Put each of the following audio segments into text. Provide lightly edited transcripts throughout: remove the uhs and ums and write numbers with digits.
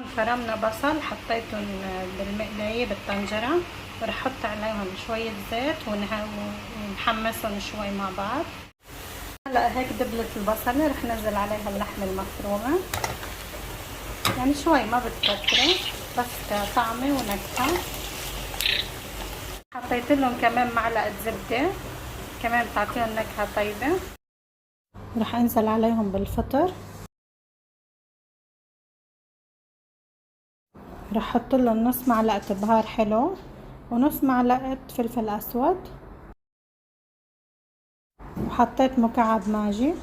فرمنا بصل حطيتهم بالمقلاية بالطنجرة، ورح احط عليهم شوية زيت ونحمسهم شوي مع بعض. هلا هيك دبلت البصلة، رح نزل عليها اللحمة المفرومة، يعني شوي ما بتكتري بس كطعمة ونكهة. حطيت لهم كمان معلقة زبدة كمان بتعطيهم نكهة طيبة. رح انزل عليهم بالفطر، رح احط لهم نص معلقة بهار حلو ونص معلقة فلفل اسود، وحطيت مكعب ماجي.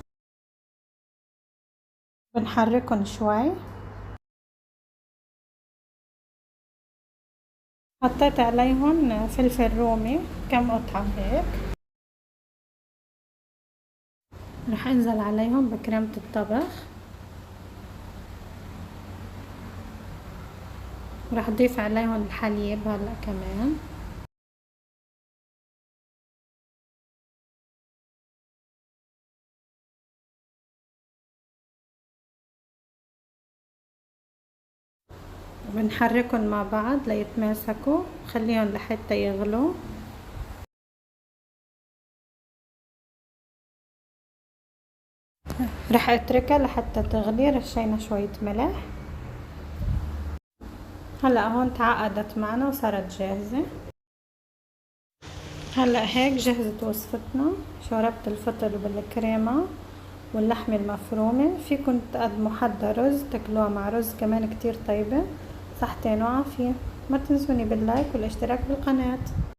بنحركهم شوي. حطيت عليهم فلفل رومي كم قطعة هيك. رح انزل عليهم بكريمة الطبخ، رح اضيف عليهم الحليب هلا كمان. بنحركهم مع بعض ليتماسكوا، خليهم لحتى يغلوا. رح اتركها لحتى تغلي. رشينا شوية ملح. هلا هون تعقدت معنا وصارت جاهزة. هلا هيك جهزت وصفتنا، شوربة الفطر بالكريمة واللحمة المفرومة. فيكن تقدموا حدا رز تاكلوها مع رز كمان كتير طيبة. صحتين وعافية. ما تنسوني باللايك والاشتراك بالقناة.